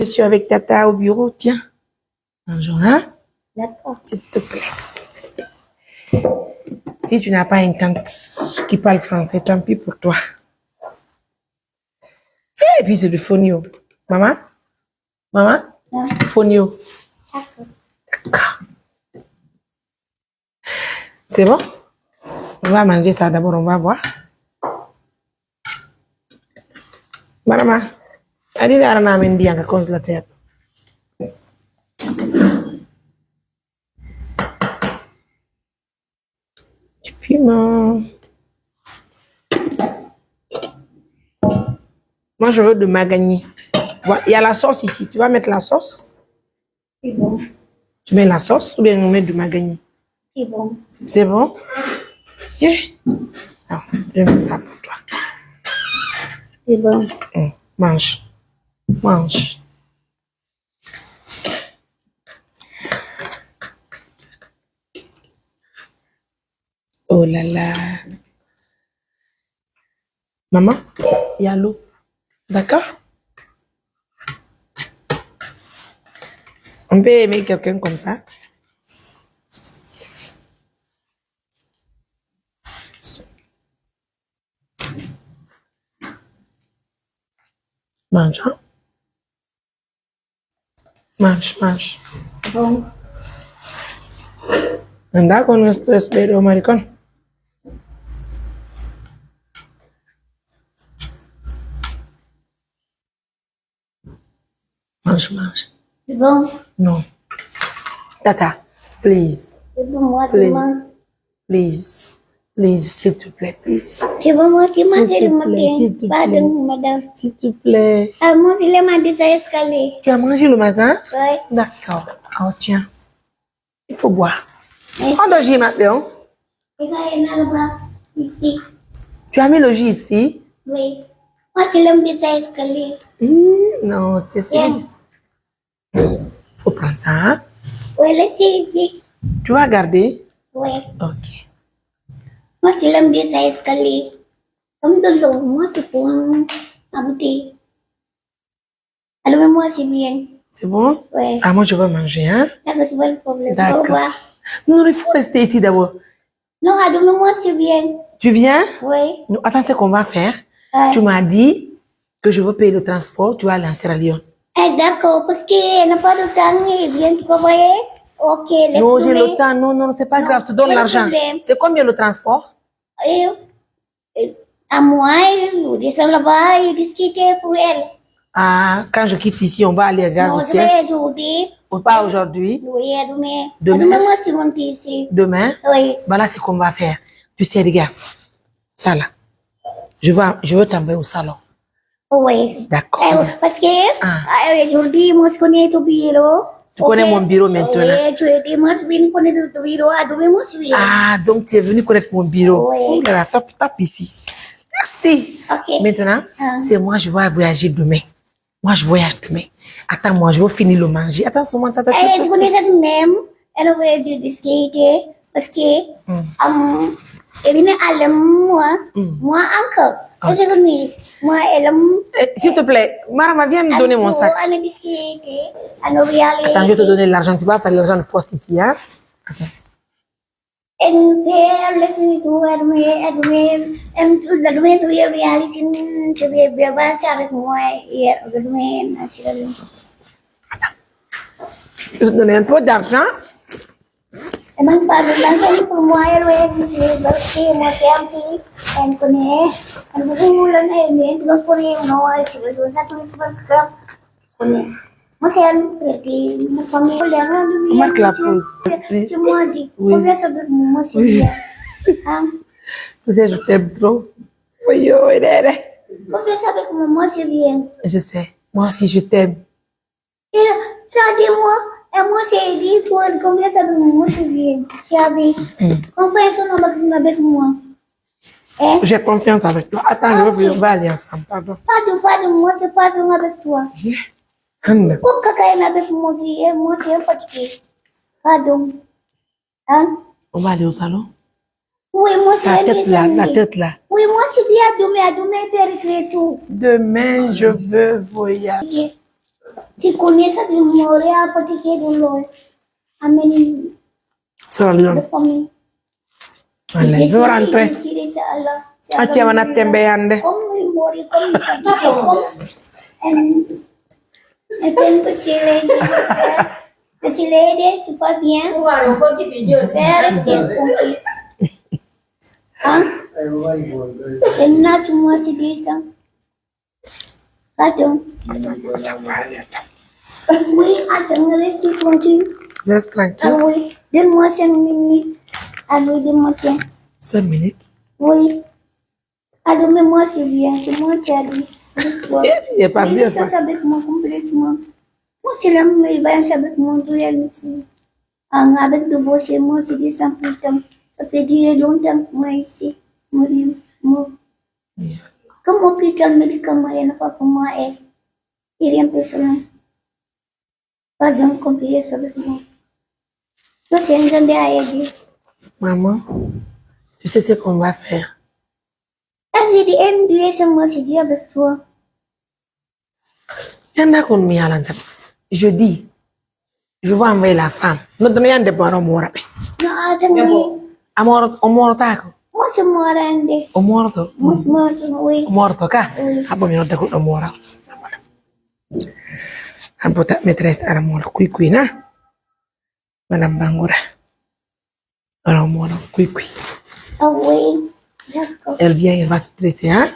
Je suis avec Tata au bureau, tiens. Bonjour, hein? D'accord. S'il te plaît. Si tu n'as pas une tante qui parle français, tant pis pour toi. Et puis c'est du fonio. Maman? Maman? Non. Fonio. D'accord. D'accord. C'est bon? On va manger ça d'abord, on va voir. Maman, allez là, on a amené bien à cause de la terre. Du piment. Moi, je veux de magani. Il y a la sauce ici. Tu vas mettre la sauce? C'est bon. Tu mets la sauce ou bien on met du magani? C'est bon. C'est bon? Yeah. Alors, je mets ça pour toi. C'est bon. Mange. Mange. Oh là là. Maman, il y a l'eau. D'accord? On peut aimer quelqu'un comme ça. Mange, hein? Mange, mange. Bon. Anda con nuestro espero, maricón. Mange, mange. C'est bon. Non. Tata, please. C'est bon, moi, tu Please. manges. Please. Please, s'il te plaît, please. C'est bon, moi, tu manges S'il te le plaît, s'il te matin. plaît. Pardon, madame. S'il te plaît. Ah, moi, je l'ai mandé ça escalier. Tu as mangé le matin? Ouais. D'accord. Oh, tiens. Il faut boire. Oui. Prends le jus maintenant. Et ça, il y en a là-bas. Ici. Tu as mis le jus ici? Oui. Moi, je l'ai mandé ça escalier. Non, tu sais. Tiens. Faut prendre ça, hein? Oui, laissez ici. Tu vas garder? Oui. Ok. Moi, je l'ai mandé ça escalier. Comme de l'eau. Moi, c'est pour habiter. Alors, mais moi, c'est bien. C'est bon? Oui. Ah, moi, je veux manger, hein? D'accord, c'est pas le problème. Au D'accord. revoir. Non, il faut rester ici d'abord. Non, Adam, mais moi, c'est bien. Tu viens? Oui. Non, attends, ce qu'on va faire. Ouais. Tu m'as dit que je veux payer le transport. Tu vas aller en Sierra Leone. Eh, d'accord, parce qu'il n'a pas de temps, il vient, tu voyez? Ok, laisse Non, j'ai tomber. le temps. Non, non, c'est pas Non, grave. Tu donnes pas de l'argent. problème. C'est combien le transport? À moi, il descend là-bas, il discute pour elle. Ah, quand je quitte ici, on va aller à Gare Non, je routière. vais aujourd'hui. Ou pas aujourd'hui. Oui, demain. Demain? Demain, moi, c'est monté ici. Demain. Oui. Voilà ce qu'on va faire. Tu sais, regarde. Ça là. Je veux t'envoyer au salon. Oui. D'accord. Parce que aujourd'hui, moi, je connais ton bureau. Tu connais mon bureau maintenant. Oui, je moi, je viens connaître ton bureau. À demain, moi, je viens. Ah, donc tu es venu connaître mon bureau. Oui. Oh là là, top ici. Merci. Ok. Maintenant, c'est moi, je vais voyager demain. Moi, je voyage demain. Attends, moi, je vais finir le manger. Attends, seulement, tata. Je connais ça même. Elle va discuter. Parce que, elle vient à moi encore. Je connais. Moi, elle S'il te plaît, Marama, viens me donner mon sac. Elle discuter. Elle va y aller. Attends, je vais te donner l'argent. Tu vas faire l'argent de poste ici, hein? Attends. And there, listen to Edwin, and to the Edwin, so we are realizing to be a bus avec moi, et Edwin, assurément. Je vais te donner un peu d'argent. Et même pas de l'argent pour moi, Edwin, parce que moi, c'est un petit, elle connaît, elle vous l'a aimé, tu vas connaître, non, c'est le ça, c'est super grave, connaît. Moi, c'est un petit, ma famille, les gens de Marque la pause. c'est moi, dit, Oui. combien ça veut moi, c'est bien. Hein? Tu sais, je t'aime trop. Oui, oh, Combien ça veut moi, c'est bien. je sais. Moi aussi, je t'aime. Et là, ça dit moi, et moi, c'est dit, toi, combien ça veut moi, c'est bien. C'est avec, combien ça avec moi. Eh? J'ai confiance avec toi. Attends, on va aller ensemble. Pardon. Pardon, moi, c'est pardon avec toi. Yeah. Anne. Pourquoi quand avec moi, moi, c'est fatigué. Pardon. Hein? On va aller au salon. Oui, moi, c'est La tête là. Oui, moi, c'est bien à demain, périphérique tout. Demain, je veux voyager. Tu connais ça de mourir à petit qui est de l'eau. Amen. Sera De lion. famille. Allez, je vais rentrer. C'est Allah. C'est Ati wana tembe yande. Comme il mourit, comme il fatigué, comme. Et puis, que c'est l'aide, c'est pas bien. Restez tranquille. Hein? Et là, tu m'as dit ça. Attends. Oui, attends, restez tranquille. Reste Ah tranquille. oui, donne-moi 5 minutes. À nous de matin. 5 minutes. Oui. À demain, c'est bien. C'est moi qui a dit. Il est pas bien Ça, ça. avec moi complètement. Moi, c'est là, mais il va avec mon réalité. Avec de vos c'est moi, c'est des 100%. Ça peut durer longtemps que moi ici. Mourir. Comme hôpital médicament, il n'y en a pas pour moi. Et rien de cela. Pas donc compliqué ça avec moi. Donc, c'est un grand à aider. Maman, tu sais ce qu'on va faire. Ah, j'ai dit, MDA, c'est moi, c'est dit avec toi. Yanda kon mi alanta. Je dis, je vais envoyer la femme. Notre yande baro mora be. Non, attends, Amor, omor tako. moi, c'est moi, Rande. Omorto. Moi, c'est moi, oui. Omorto ka. Oui. Abo mi nota ko omora. Ampota maîtresse ara mora kui na. Madame Bangoura. Alors mora kui. Ah oui, d'accord. Elle vient, elle va te dresser, hein?